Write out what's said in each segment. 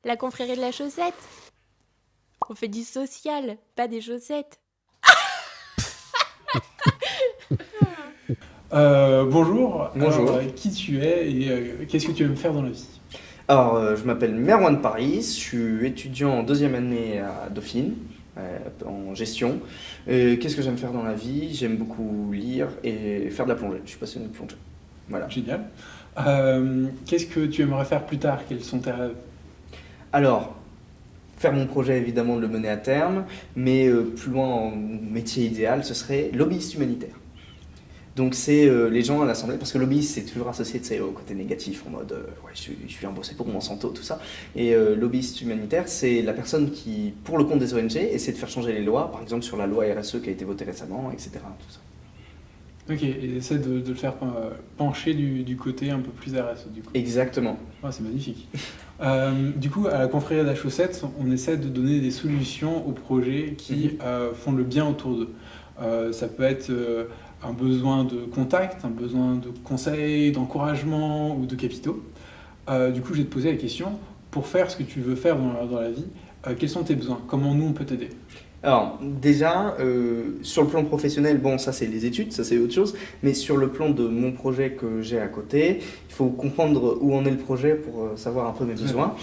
La confrérie de la chaussette. On fait du social, pas des chaussettes. Bonjour. Bonjour. Alors, qui tu es et qu'est-ce que tu aimes faire dans la vie? Alors, je m'appelle Merwan Paris, je suis étudiant en deuxième année à Dauphine, en gestion. Qu'est-ce que j'aime faire dans la vie? J'aime beaucoup lire et faire de la plongée. Je suis passionné de plongée. Voilà. Génial. Qu'est-ce que tu aimerais faire plus tard? Quels sont tes rêves? Alors, faire mon projet, évidemment, de le mener à terme, mais plus loin, en métier idéal, ce serait lobbyiste humanitaire. Donc c'est les gens à l'Assemblée, parce que lobbyiste c'est toujours associé au côté négatif, en mode ouais, je viens bosser pour Monsanto, tout ça. Et lobbyiste humanitaire, c'est la personne qui, pour le compte des ONG, essaie de faire changer les lois, par exemple sur la loi RSE qui a été votée récemment, etc. Tout ça. Ok, et essaie de le faire pencher du côté un peu plus RSE du coup. Exactement. Ah, c'est magnifique. Du coup, à la confrérie de la chaussette, on essaie de donner des solutions aux projets qui font le bien autour d'eux. Ça peut être un besoin de contact, un besoin de conseils, d'encouragement ou de capitaux. Du coup, je vais te poser la question, pour faire ce que tu veux faire dans la vie, quels sont tes besoins? Comment nous, on peut t'aider? Alors déjà, sur le plan professionnel, bon ça c'est les études, ça c'est autre chose, mais sur le plan de mon projet que j'ai à côté, il faut comprendre où en est le projet pour savoir un peu mes besoins.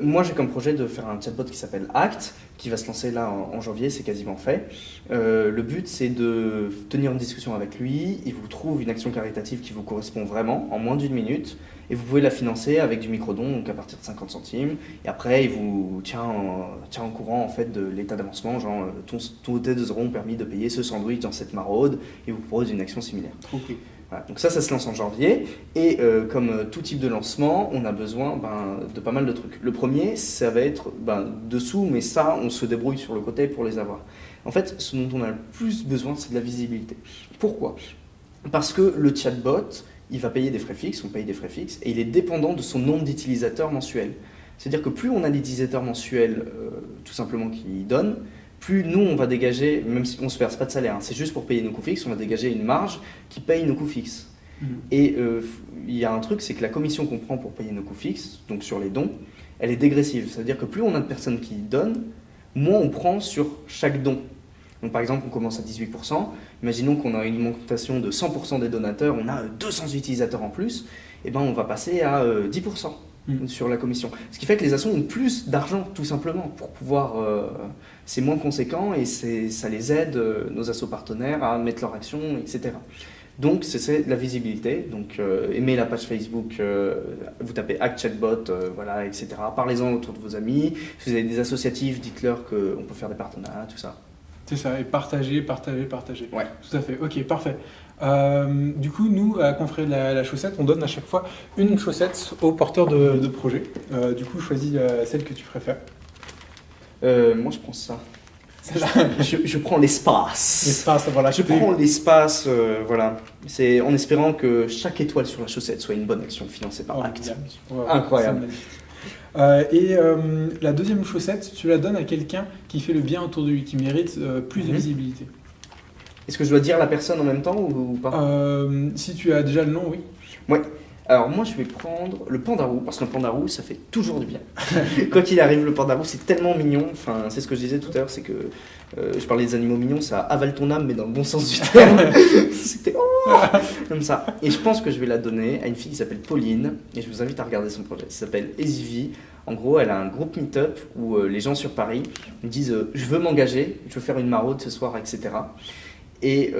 Moi j'ai comme projet de faire un chatbot qui s'appelle Act, qui va se lancer là en janvier, c'est quasiment fait. Le but c'est de tenir une discussion avec lui, il vous trouve une action caritative qui vous correspond vraiment en moins d'une minute, et vous pouvez la financer avec du microdon, donc à partir de 50 centimes, et après il vous tient en courant en fait de l'état d'avancement, genre tous tes 2 € ont permis de payer ce sandwich dans cette maraude, et vous propose une action similaire. Trop cool. Voilà, donc ça se lance en janvier, et comme tout type de lancement, on a besoin de pas mal de trucs. Le premier, ça va être dessous, mais ça, on se débrouille sur le côté pour les avoir. En fait, ce dont on a le plus besoin, c'est de la visibilité. Pourquoi? Parce que le chatbot, il va payer des frais fixes, on paye des frais fixes, et il est dépendant de son nombre d'utilisateurs mensuels. C'est-à-dire que plus on a d'utilisateurs mensuels, tout simplement qui donnent, plus nous on va dégager, même si on se verse pas de salaire, hein, c'est juste pour payer nos coûts fixes, on va dégager une marge qui paye nos coûts fixes. Et il y a un truc, c'est que la commission qu'on prend pour payer nos coûts fixes, donc sur les dons, elle est dégressive. Ça veut dire que plus on a de personnes qui donnent, moins on prend sur chaque don. Donc par exemple, on commence à 18%, imaginons qu'on a une augmentation de 100% des donateurs, on a 200 utilisateurs en plus, et ben on va passer à 10% sur la commission. Ce qui fait que les assos ont plus d'argent, tout simplement, pour pouvoir... c'est moins conséquent et ça les aide, nos assos partenaires, à mettre leur action, etc. Donc c'est la visibilité, donc aimez la page Facebook, vous tapez Act Chatbot, voilà, etc. Parlez-en autour de vos amis, si vous avez des associatifs, dites-leur qu'on peut faire des partenariats, tout ça. C'est ça, et partager. Ouais. Tout à fait, ok, parfait. Du coup, nous, à la confrérie de la chaussette, on donne à chaque fois une chaussette au porteur de projet. Du coup, choisis celle que tu préfères. Moi je prends ça. Je prends l'espace. L'espace, voilà. Je prends l'espace, voilà. C'est en espérant que chaque étoile sur la chaussette soit une bonne action financée par Act. Incroyable. Et la deuxième chaussette, tu la donnes à quelqu'un qui fait le bien autour de lui, qui mérite plus de visibilité. Est-ce que je dois dire la personne en même temps ou pas? Si tu as déjà le nom, oui. Ouais. Alors moi je vais prendre le pandarou, parce que le pandarou ça fait toujours du bien. Quoi qu'il arrive, le pandarou c'est tellement mignon, enfin c'est ce que je disais tout à l'heure, c'est que je parlais des animaux mignons, ça avale ton âme mais dans le bon sens du terme. C'était comme ça. Et je pense que je vais la donner à une fille qui s'appelle Pauline, et je vous invite à regarder son projet. Ça s'appelle EasyV. En gros, elle a un groupe meet-up où les gens sur Paris me disent je veux m'engager, je veux faire une maraude ce soir, etc. Et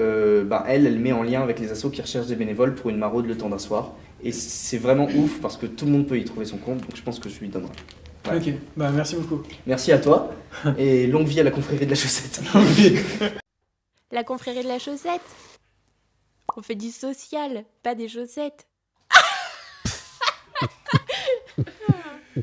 elle met en lien avec les assos qui recherchent des bénévoles pour une maraude le temps d'un soir. Et c'est vraiment ouf parce que tout le monde peut y trouver son compte, donc je pense que je lui donnerai. Ouais. Ok, merci beaucoup. Merci à toi et longue vie à la confrérie de la chaussette. La confrérie de la chaussette. On fait du social, pas des chaussettes.